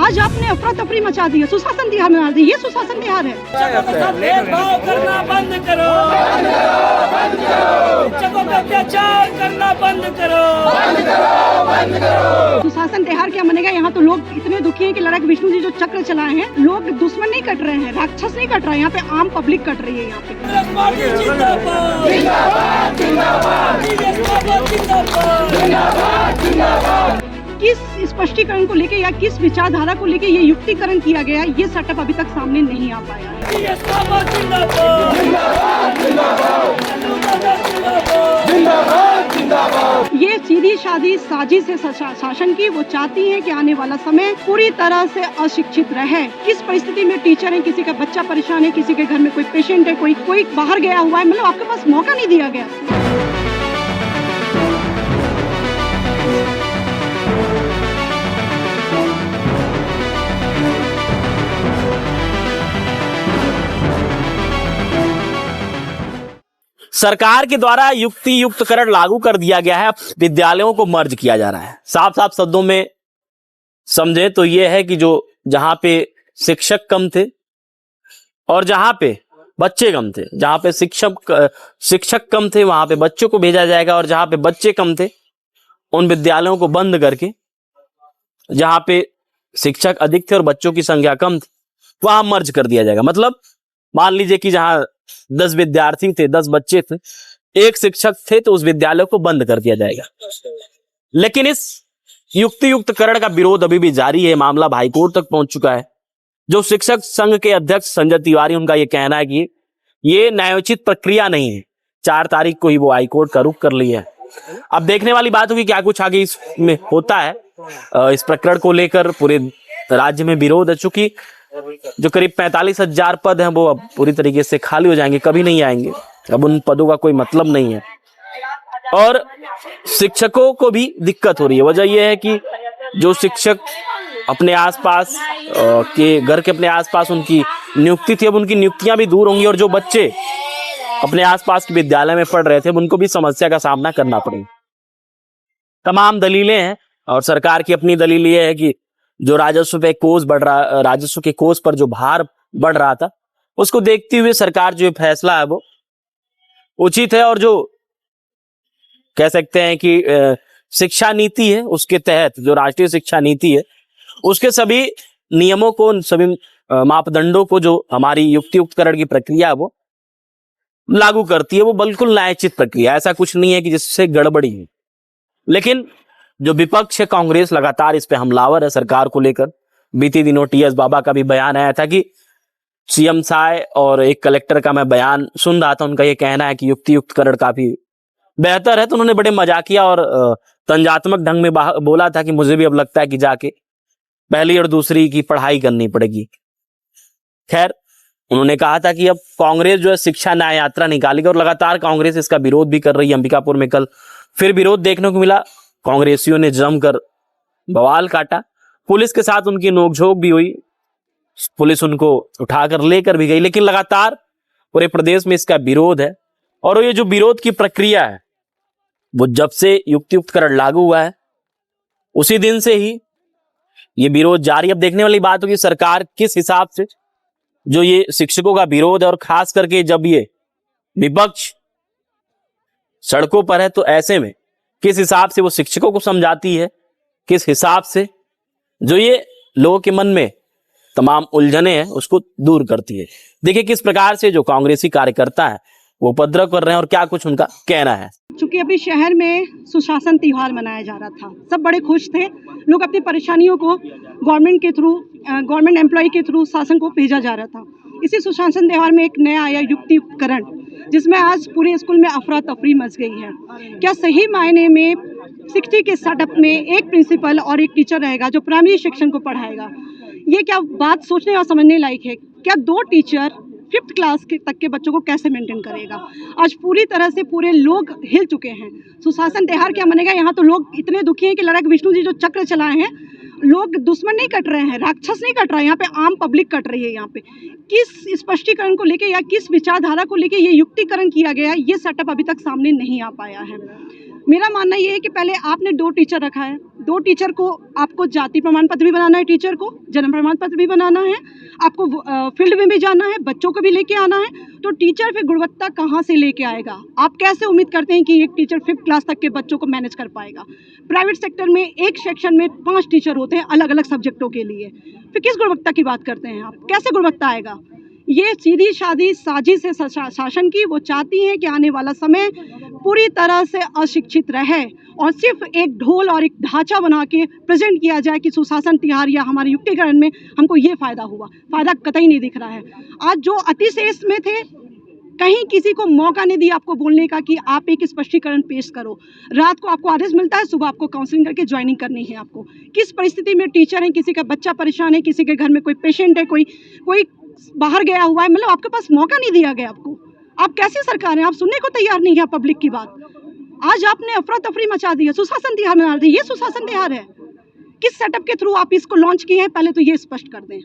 आज आपने अफरा तफरी मचा दी है, सुशासन तिहार मना दी, ये सुशासन तिहार है। भेदभाव करना बंद करो, शिक्षकों पर अत्याचार करना बंद करो। सुशासन तिहार क्या मनेगा? यहाँ तो लोग इतने दुखी हैं कि लड़क विष्णु जी जो चक्र चलाए हैं, लोग दुश्मन नहीं कट रहे हैं, राक्षस नहीं कट रहा है, यहाँ पे आम पब्लिक कट रही है। यहाँ पे किस स्पष्टीकरण को लेके या किस विचारधारा को लेके ये युक्तिकरण किया गया, ये सेटअप अभी तक सामने नहीं आ पाया है। ये सीधी सादी साजिश है शासन की। वो चाहती है कि आने वाला समय पूरी तरह से अशिक्षित रहे। किस परिस्थिति में टीचर है, किसी का बच्चा परेशान है, किसी के घर में कोई पेशेंट है, कोई बाहर गया हुआ है, मतलब आपके पास मौका नहीं दिया गया। सरकार के द्वारा युक्ति युक्तकरण लागू कर दिया गया है, विद्यालयों को मर्ज किया जा रहा है। साफ साफ शब्दों में समझे तो यह है कि जो जहां पे शिक्षक कम थे और जहां पे बच्चे कम थे, जहां पे शिक्षक कम थे वहां पे बच्चों को भेजा जाएगा, और जहां पे बच्चे कम थे उन विद्यालयों को बंद करके जहां पे शिक्षक अधिक थे और बच्चों की संख्या कम थी वहां मर्ज कर दिया जाएगा। मतलब मान लीजिए कि जहां 10 विद्यार्थी थे, 10 बच्चे थे, एक शिक्षक थे, तो उस विद्यालय को बंद कर दिया जाएगा। लेकिन इस युक्ति युक्तकरण का विरोध अभी भी जारी है। मामला हाईकोर्ट तक पहुंच चुका है। जो शिक्षक संघ के अध्यक्ष संजय तिवारी, उनका यह कहना है कि ये न्यायोचित प्रक्रिया नहीं है। 4 तारीख को ही वो हाईकोर्ट का रुख कर लिया है। अब देखने वाली बात होगी क्या कुछ आगे इसमें होता है। इस प्रकरण को लेकर पूरे राज्य में विरोध है, चूंकि जो करीब 45,000 पद हैं वो अब पूरी तरीके से खाली हो जाएंगे, कभी नहीं आएंगे। अब उन पदों का कोई मतलब नहीं है और शिक्षकों को भी दिक्कत हो रही है। वजह यह है कि जो शिक्षक अपने आसपास के घर के अपने आसपास उनकी नियुक्ति थी, अब उनकी नियुक्तियां भी दूर होंगी, और जो बच्चे अपने आसपास के विद्यालय में पढ़ रहे थे उनको भी समस्या का सामना करना पड़ेगा। तमाम दलीलें हैं और सरकार की अपनी दलील यह है कि जो राजस्व के कोष पर जो भार बढ़ रहा था, उसको देखते हुए सरकार जो फैसला है वो उचित है। और जो कह सकते हैं कि शिक्षा नीति है, उसके तहत जो राष्ट्रीय शिक्षा नीति है, उसके सभी नियमों को, सभी मापदंडों को जो हमारी युक्ति युक्तकरण की प्रक्रिया है वो लागू करती है। वो बिल्कुल न्यायोचित प्रक्रिया, ऐसा कुछ नहीं है कि जिससे गड़बड़ी है। लेकिन जो विपक्ष है, कांग्रेस, लगातार इस पे हमलावर है सरकार को लेकर। बीते दिनों टीएस बाबा का भी बयान आया था कि सीएम साय और एक कलेक्टर का मैं बयान सुन रहा था, उनका ये कहना है कि युक्ति युक्तकरण काफी बेहतर है। तो उन्होंने बड़े मजाकिया और तंजात्मक ढंग में बोला था कि मुझे भी अब लगता है कि जाके पहली और दूसरी की पढ़ाई करनी पड़ेगी। खैर, उन्होंने कहा था कि अब कांग्रेस जो है शिक्षा न्याय यात्रा निकालेगी, और लगातार कांग्रेस इसका विरोध भी कर रही है। अंबिकापुर में कल फिर विरोध देखने को मिला। कांग्रेसियों ने जमकर बवाल काटा, पुलिस के साथ उनकी नोकझोंक भी हुई, पुलिस उनको उठाकर लेकर भी गई। लेकिन लगातार पूरे प्रदेश में इसका विरोध है, और ये जो विरोध की प्रक्रिया है वो जब से युक्ति युक्तकरण लागू हुआ है उसी दिन से ही ये विरोध जारी। अब देखने वाली बात होगी सरकार किस हिसाब से जो ये शिक्षकों का विरोध है, और खास करके जब ये विपक्ष सड़कों पर है, तो ऐसे में किस हिसाब से वो शिक्षकों को समझाती है, किस हिसाब से जो ये लोगों के मन में तमाम उलझने हैं उसको दूर करती है। देखिए किस प्रकार से जो कांग्रेसी कार्यकर्ता है वो उपद्रव कर रहे हैं और क्या कुछ उनका कहना है। चूंकि अभी शहर में सुशासन त्योहार मनाया जा रहा था, सब बड़े खुश थे। लोग अपनी परेशानियों को गवर्नमेंट के थ्रू, गवर्नमेंट एम्प्लॉय के थ्रू शासन को भेजा जा रहा था। इसी सुशासन त्योहार में एक नया आया युक्ति उपकरण, जिसमें आज पूरे स्कूल में अफरा तफरी मच गई है। क्या सही मायने में 60 के सेटअप में एक प्रिंसिपल और एक टीचर रहेगा जो प्राइमरी सेक्शन को पढ़ाएगा? ये क्या बात सोचने और समझने लायक है? क्या 2 टीचर 5th क्लास तक के बच्चों को कैसे मेंटेन करेगा? आज पूरी तरह से पूरे लोग हिल चुके हैं। सुशासन त्योहार क्या मनेगा? यहाँ तो लोग इतने दुखी हैं कि लड़क विष्णु जी जो चक्र चलाए हैं, लोग दुश्मन नहीं कट रहे हैं, राक्षस नहीं कट रहा है, यहाँ पे आम पब्लिक कट रही है। यहाँ पे किस स्पष्टीकरण को लेके या किस विचारधारा को लेके ये युक्तिकरण किया गया, ये सेटअप अभी तक सामने नहीं आ पाया है। मेरा मानना ये है कि पहले आपने 2 टीचर रखा है, 2 टीचर को आपको जाति प्रमाण पत्र भी बनाना है, टीचर को जन्म प्रमाण पत्र भी बनाना है, आपको फील्ड में भी जाना है, बच्चों को भी लेके आना है, तो टीचर फिर गुणवत्ता कहाँ से लेके आएगा? आप कैसे उम्मीद करते हैं कि एक टीचर 5th क्लास तक के बच्चों को मैनेज कर पाएगा? प्राइवेट सेक्टर में एक सेक्शन में 5 टीचर होते हैं अलग अलग सब्जेक्टों के लिए, फिर किस गुणवत्ता की बात करते हैं आप? कैसे गुणवत्ता आएगा? ये सीधी सादी साजिश है शासन की। वो चाहती हैं कि आने वाला समय पूरी तरह से अशिक्षित रहे और सिर्फ एक ढोल और एक ढांचा बना के प्रेजेंट किया जाए कि सुशासन तिहार या हमारे युक्तिकरण में हमको ये फ़ायदा हुआ। फ़ायदा कतई नहीं दिख रहा है। आज जो अतिशेष में थे, कहीं किसी को मौका नहीं दिया आपको बोलने का कि आप एक स्पष्टीकरण पेश करो। रात को आपको आदेश मिलता है, सुबह आपको काउंसलिंग करके ज्वाइनिंग करनी है आपको। किस परिस्थिति में टीचर हैं, किसी का बच्चा परेशान है, किसी के घर में कोई पेशेंट है, कोई बाहर गया हुआ है, मतलब आपके पास मौका नहीं दिया गया आपको। आप कैसी सरकार है? आप सुनने को तैयार नहीं है पब्लिक की बात। आज आपने अफरा तफरी मचा दी है, सुशासन तिहार मना दी। ये सुशासन तिहार है? किस सेटअप के थ्रू आप इसको लॉन्च किए हैं, पहले तो ये स्पष्ट कर दें।